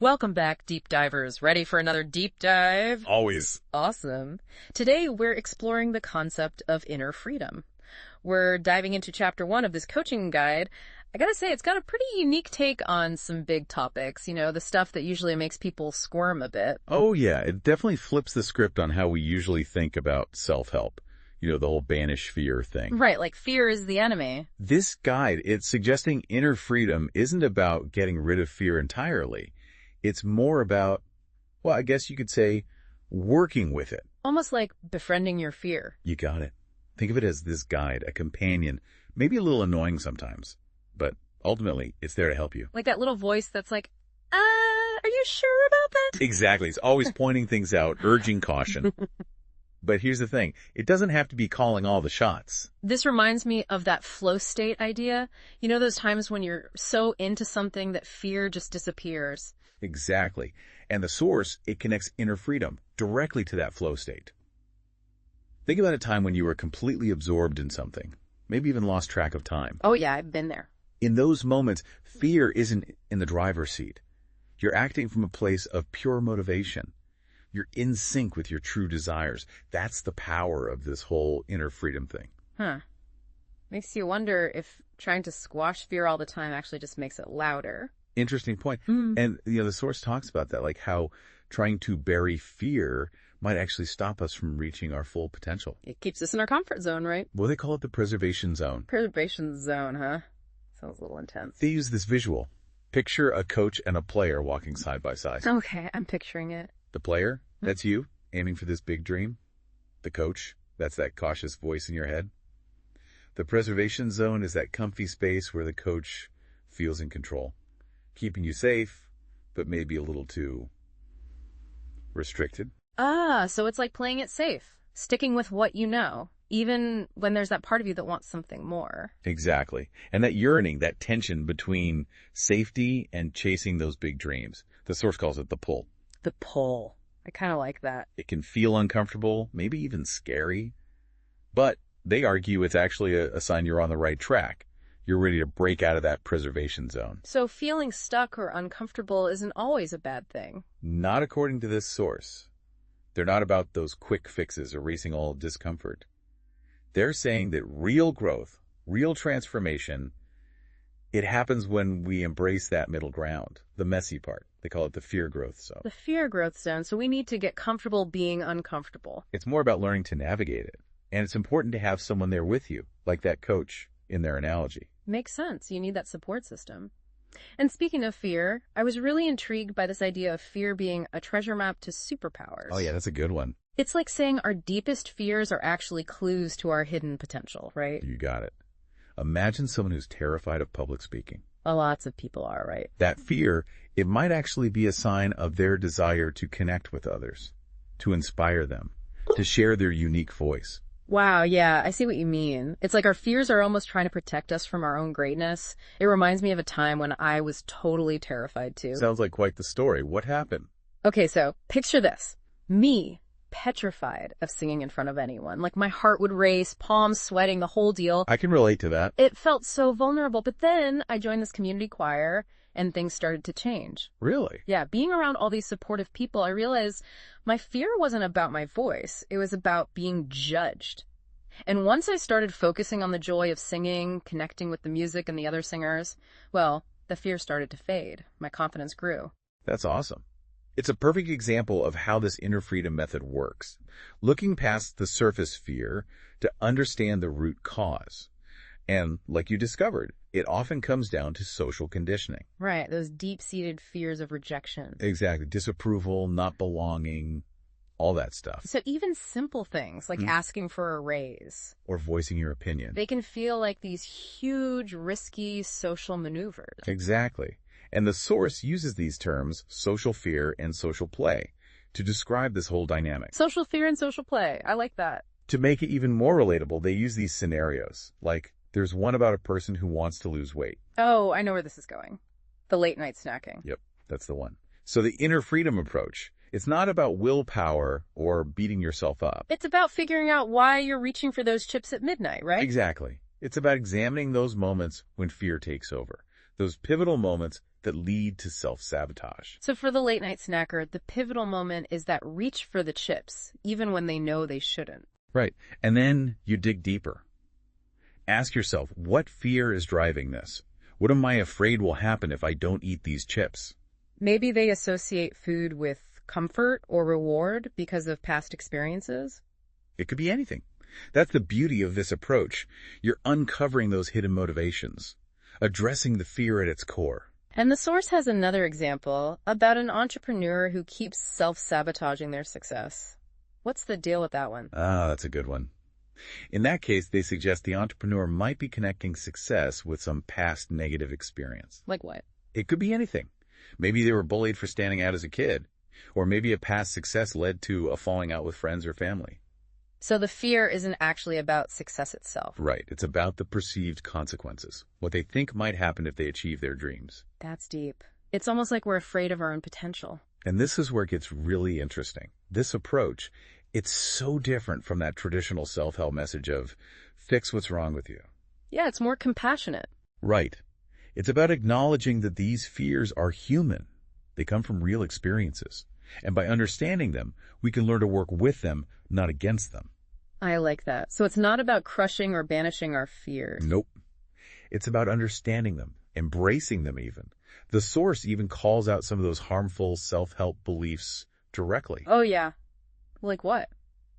Welcome back, deep divers. Ready for another deep dive? Always. Awesome. Today, we're exploring the concept of inner freedom. We're diving into chapter 1 of this coaching guide. I gotta say, it's got a pretty unique take on some big topics, the stuff that usually makes people squirm a bit. Oh, yeah. It definitely flips the script on how we usually think about self-help. The whole banish fear thing. Right, like fear is the enemy. This guide, it's suggesting inner freedom isn't about getting rid of fear entirely. It's more about, well, I guess you could say, working with it. Almost like befriending your fear. You got it. Think of it as this guide, a companion, maybe a little annoying sometimes, but ultimately, it's there to help you. Like that little voice that's like, are you sure about that? Exactly. It's always pointing things out, urging caution. But here's the thing. It doesn't have to be calling all the shots. This reminds me of that flow state idea. Those times when you're so into something that fear just disappears. Exactly. And the source, it connects inner freedom directly to that flow state. Think about a time when you were completely absorbed in something, maybe even lost track of time. Oh yeah, I've been there. In those moments, fear isn't in the driver's seat. You're acting from a place of pure motivation. You're in sync with your true desires. That's the power of this whole inner freedom thing. Huh. Makes you wonder if trying to squash fear all the time actually just makes it louder. Interesting point. And, the source talks about that, like how trying to bury fear might actually stop us from reaching our full potential. It keeps us in our comfort zone, right? Well, they call it the preservation zone. Preservation zone, huh? Sounds a little intense. They use this visual. Picture a coach and a player walking side by side. Okay, I'm picturing it. The player, that's you, aiming for this big dream. The coach, that's that cautious voice in your head. The preservation zone is that comfy space where the coach feels in control, keeping you safe, but maybe a little too restricted. So it's like playing it safe, sticking with what you know, even when there's that part of you that wants something more. Exactly. And that yearning, that tension between safety and chasing those big dreams. The source calls it the pull. The pull. I kind of like that. It can feel uncomfortable, maybe even scary, but they argue it's actually a sign you're on the right track. You're ready to break out of that preservation zone. So feeling stuck or uncomfortable isn't always a bad thing. Not according to this source. They're not about those quick fixes erasing all discomfort. They're saying that real growth, real transformation, it happens when we embrace that middle ground, the messy part. They call it the fear growth zone. The fear growth zone. So we need to get comfortable being uncomfortable. It's more about learning to navigate it. And it's important to have someone there with you, like that coach in their analogy. Makes sense. You need that support system. And speaking of fear, I was really intrigued by this idea of fear being a treasure map to superpowers. Oh yeah, that's a good one. It's like saying our deepest fears are actually clues to our hidden potential, right? You got it. Imagine someone who's terrified of public speaking. Lots of people are, right? That fear, it might actually be a sign of their desire to connect with others, to inspire them, to share their unique voice. Wow, yeah, I see what you mean. It's like our fears are almost trying to protect us from our own greatness. It reminds me of a time when I was totally terrified too. Sounds like quite the story. What happened? Okay, so picture this. Me, petrified of singing in front of anyone. Like my heart would race, palms sweating, the whole deal. I can relate to that. It felt so vulnerable. But then I joined this community choir and things started to change. Really? Yeah, being around all these supportive people, I realized my fear wasn't about my voice. It was about being judged. And once I started focusing on the joy of singing, connecting with the music and the other singers, well, the fear started to fade. My confidence grew. That's awesome. It's a perfect example of how this inner freedom method works. Looking past the surface fear to understand the root cause. And like you discovered, it often comes down to social conditioning. Right, those deep-seated fears of rejection. Exactly. Disapproval, not belonging, all that stuff. So even simple things like asking for a raise. Or voicing your opinion. They can feel like these huge, risky social maneuvers. Exactly. And the source uses these terms, social fear and social play, to describe this whole dynamic. Social fear and social play. I like that. To make it even more relatable, they use these scenarios, like there's one about a person who wants to lose weight. Oh, I know where this is going. The late night snacking. Yep, that's the one. So the inner freedom approach, it's not about willpower or beating yourself up. It's about figuring out why you're reaching for those chips at midnight, right? Exactly. It's about examining those moments when fear takes over. Those pivotal moments that lead to self-sabotage. So for the late night snacker, the pivotal moment is that reach for the chips, even when they know they shouldn't. Right. And then you dig deeper. Ask yourself, what fear is driving this? What am I afraid will happen if I don't eat these chips? Maybe they associate food with comfort or reward because of past experiences. It could be anything. That's the beauty of this approach. You're uncovering those hidden motivations, addressing the fear at its core. And the source has another example about an entrepreneur who keeps self-sabotaging their success. What's the deal with that one? Ah, that's a good one. In that case, they suggest the entrepreneur might be connecting success with some past negative experience. Like what? It could be anything. Maybe they were bullied for standing out as a kid, or maybe a past success led to a falling out with friends or family. So the fear isn't actually about success itself. Right. It's about the perceived consequences, what they think might happen if they achieve their dreams. That's deep. It's almost like we're afraid of our own potential. And this is where it gets really interesting. This approach, it's so different from that traditional self-help message of fix what's wrong with you. Yeah, it's more compassionate. Right. It's about acknowledging that these fears are human. They come from real experiences. And by understanding them, we can learn to work with them, not against them. I like that. So it's not about crushing or banishing our fears. Nope. It's about understanding them, embracing them even. The source even calls out some of those harmful self-help beliefs directly. Oh, yeah. Like what?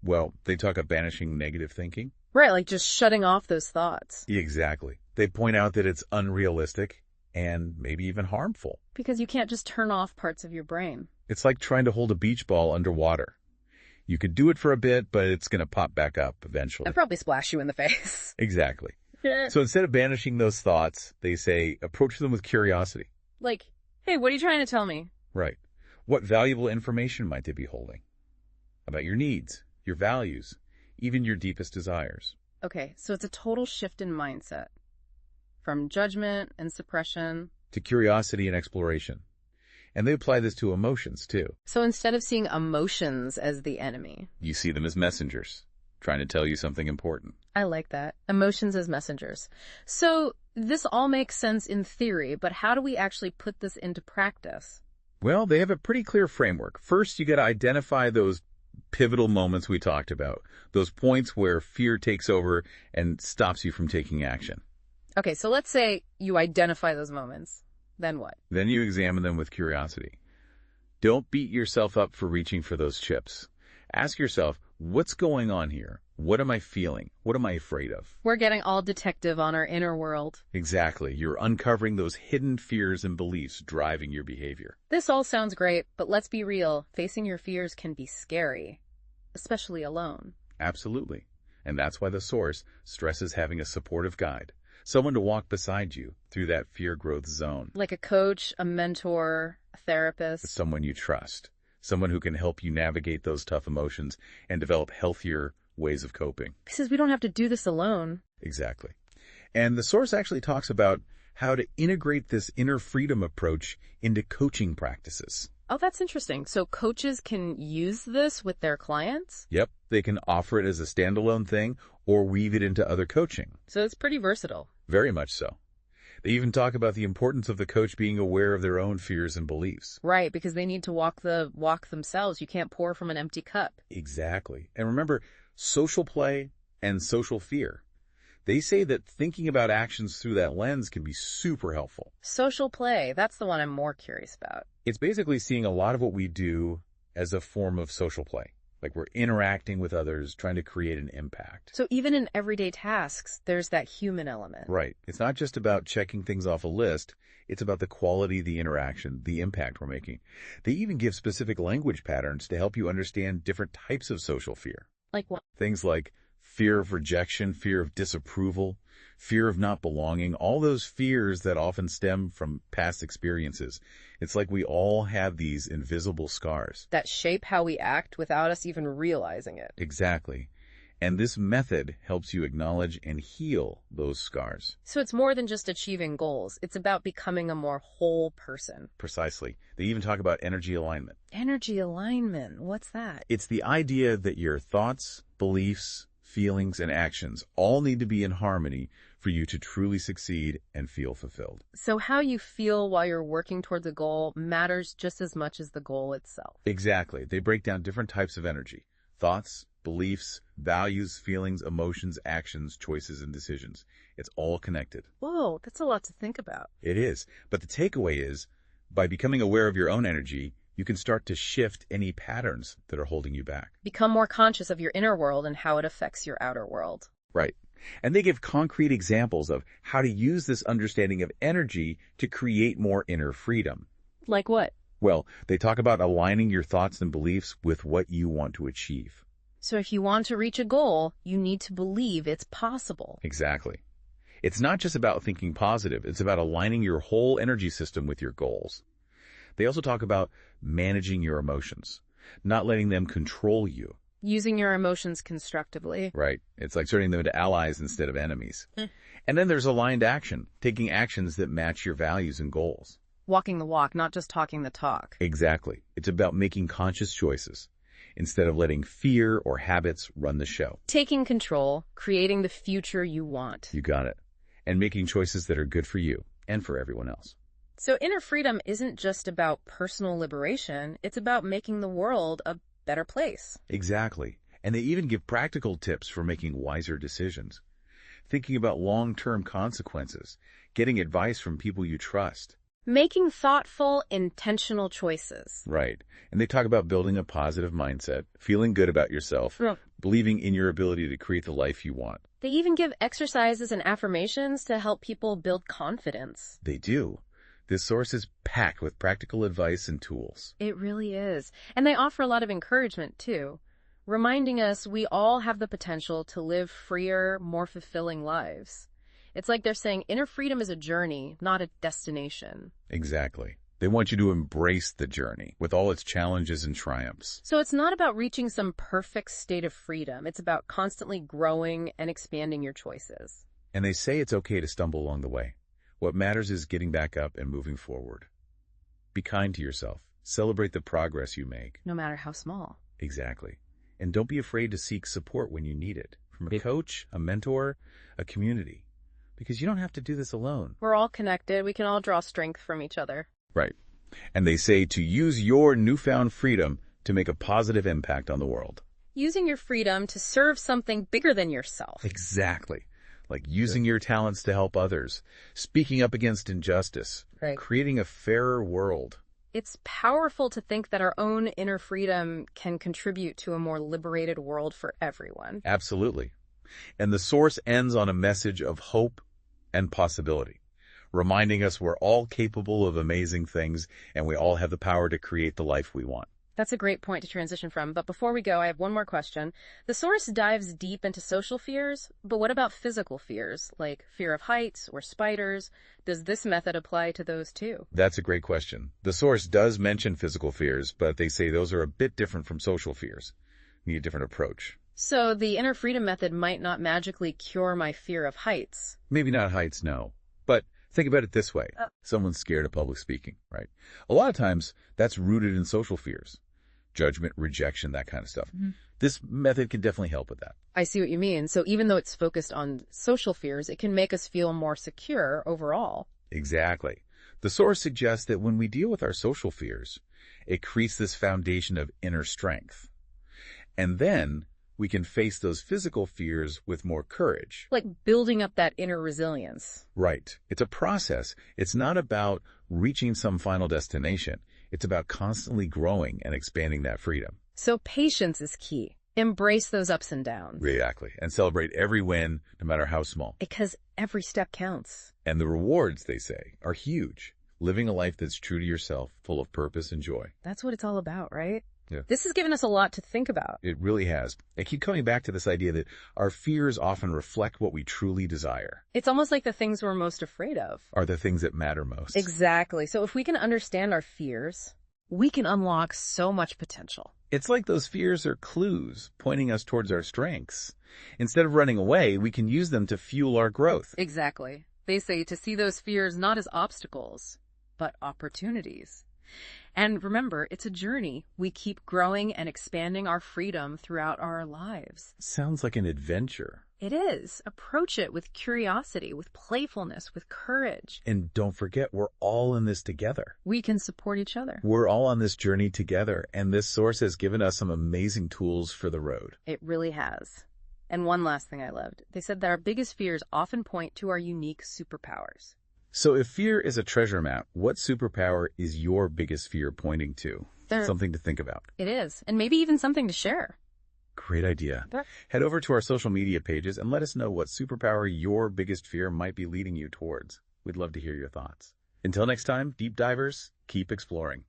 Well, they talk of banishing negative thinking. Right, like just shutting off those thoughts. Exactly. They point out that it's unrealistic and maybe even harmful. Because you can't just turn off parts of your brain. It's like trying to hold a beach ball underwater. You could do it for a bit, but it's going to pop back up eventually. And probably splash you in the face. Exactly. So instead of banishing those thoughts, they say approach them with curiosity. Like, hey, what are you trying to tell me? Right. What valuable information might they be holding? About your needs, your values, even your deepest desires. Okay, so it's a total shift in mindset. From judgment and suppression to curiosity and exploration. And they apply this to emotions, too. So instead of seeing emotions as the enemy, you see them as messengers, trying to tell you something important. I like that. Emotions as messengers. So this all makes sense in theory, but how do we actually put this into practice? Well, they have a pretty clear framework. First, you got to identify those pivotal moments we talked about, those points where fear takes over and stops you from taking action. Okay, so let's say you identify those moments. Then what? Then you examine them with curiosity. Don't beat yourself up for reaching for those chips. Ask yourself, what's going on here? What am I feeling? What am I afraid of? We're getting all detective on our inner world. Exactly. You're uncovering those hidden fears and beliefs driving your behavior. This all sounds great, but let's be real. Facing your fears can be scary, especially alone. Absolutely. And that's why the source stresses having a supportive guide. Someone to walk beside you through that fear growth zone. Like a coach, a mentor, a therapist. Someone you trust. Someone who can help you navigate those tough emotions and develop healthier ways of coping. Because we don't have to do this alone. Exactly. And the source actually talks about how to integrate this inner freedom approach into coaching practices. Oh, that's interesting. So coaches can use this with their clients? Yep. They can offer it as a standalone thing or weave it into other coaching. So it's pretty versatile. Very much so. They even talk about the importance of the coach being aware of their own fears and beliefs. Right, because they need to walk the walk themselves. You can't pour from an empty cup. Exactly. And remember, social play and social fear. They say that thinking about actions through that lens can be super helpful. Social play, that's the one I'm more curious about. It's basically seeing a lot of what we do as a form of social play. Like we're interacting with others, trying to create an impact. So even in everyday tasks, there's that human element. Right. It's not just about checking things off a list. It's about the quality of the interaction, the impact we're making. They even give specific language patterns to help you understand different types of social fear. Like what? Things like fear of rejection, fear of disapproval, fear of not belonging, all those fears that often stem from past experiences. It's like we all have these invisible scars. That shape how we act without us even realizing it. Exactly. And this method helps you acknowledge and heal those scars. So it's more than just achieving goals. It's about becoming a more whole person. Precisely. They even talk about energy alignment. Energy alignment. What's that? It's the idea that your thoughts, beliefs, feelings, and actions all need to be in harmony for you to truly succeed and feel fulfilled. So how you feel while you're working towards a goal matters just as much as the goal itself. Exactly. They break down different types of energy: thoughts, beliefs, values, feelings, emotions, actions, choices, and decisions. It's all connected. Whoa, that's a lot to think about. It is. But the takeaway is, by becoming aware of your own energy, you can start to shift any patterns that are holding you back. Become more conscious of your inner world and how it affects your outer world. Right. And they give concrete examples of how to use this understanding of energy to create more inner freedom. Like what? Well, they talk about aligning your thoughts and beliefs with what you want to achieve. So if you want to reach a goal, you need to believe it's possible. Exactly. It's not just about thinking positive. It's about aligning your whole energy system with your goals. They also talk about managing your emotions, not letting them control you. Using your emotions constructively. Right. It's like turning them into allies instead of enemies. And then there's aligned action, taking actions that match your values and goals. Walking the walk, not just talking the talk. Exactly. It's about making conscious choices instead of letting fear or habits run the show. Taking control, creating the future you want. You got it. And making choices that are good for you and for everyone else. So inner freedom isn't just about personal liberation, it's about making the world a better place. Exactly. And they even give practical tips for making wiser decisions. Thinking about long-term consequences, getting advice from people you trust. Making thoughtful, intentional choices. Right. And they talk about building a positive mindset, feeling good about yourself, believing in your ability to create the life you want. They even give exercises and affirmations to help people build confidence. They do. This source is packed with practical advice and tools. It really is. And they offer a lot of encouragement, too, reminding us we all have the potential to live freer, more fulfilling lives. It's like they're saying inner freedom is a journey, not a destination. Exactly. They want you to embrace the journey with all its challenges and triumphs. So it's not about reaching some perfect state of freedom. It's about constantly growing and expanding your choices. And they say it's okay to stumble along the way. What matters is getting back up and moving forward. Be kind to yourself. Celebrate the progress you make. No matter how small. Exactly. And don't be afraid to seek support when you need it. From a coach, a mentor, a community. Because you don't have to do this alone. We're all connected. We can all draw strength from each other. Right. And they say to use your newfound freedom to make a positive impact on the world. Using your freedom to serve something bigger than yourself. Exactly. Like using your talents to help others, speaking up against injustice, creating a fairer world. It's powerful to think that our own inner freedom can contribute to a more liberated world for everyone. Absolutely. And the source ends on a message of hope and possibility, reminding us we're all capable of amazing things and we all have the power to create the life we want. That's a great point to transition from. But before we go, I have one more question. The source dives deep into social fears, but what about physical fears, like fear of heights or spiders? Does this method apply to those too? That's a great question. The source does mention physical fears, but they say those are a bit different from social fears. Need a different approach. So the inner freedom method might not magically cure my fear of heights. Maybe not heights, no. But think about it this way. Someone's scared of public speaking, right? A lot of times, that's rooted in social fears. Judgment, rejection, that kind of stuff. This method can definitely help with that. I see what you mean. So even though it's focused on social fears, it can make us feel more secure overall. Exactly. The source suggests that when we deal with our social fears, it creates this foundation of inner strength. And then we can face those physical fears with more courage. Like building up that inner resilience. Right. It's a process. It's not about reaching some final destination. It's about constantly growing and expanding that freedom. So patience is key. Embrace those ups and downs. Exactly. And celebrate every win, no matter how small. Because every step counts. And the rewards, they say, are huge. Living a life that's true to yourself, full of purpose and joy. That's what it's all about, right? Yeah. This has given us a lot to think about. It really has. I keep coming back to this idea that our fears often reflect what we truly desire. It's almost like the things we're most afraid of Are the things that matter most. Exactly. So if we can understand our fears, we can unlock so much potential. It's like those fears are clues pointing us towards our strengths. Instead of running away, we can use them to fuel our growth. Exactly. They say to see those fears not as obstacles, but opportunities. And remember, it's a journey. We keep growing and expanding our freedom throughout our lives. Sounds like an adventure. It is. Approach it with curiosity, with playfulness, with courage. And don't forget, we're all in this together. We can support each other. We're all on this journey together, and this source has given us some amazing tools for the road. It really has. And one last thing I loved. They said that our biggest fears often point to our unique superpowers. So if fear is a treasure map, what superpower is your biggest fear pointing to? Something to think about. It is. And maybe even something to share. Great idea. Head over to our social media pages and let us know what superpower your biggest fear might be leading you towards. We'd love to hear your thoughts. Until next time, deep divers, keep exploring.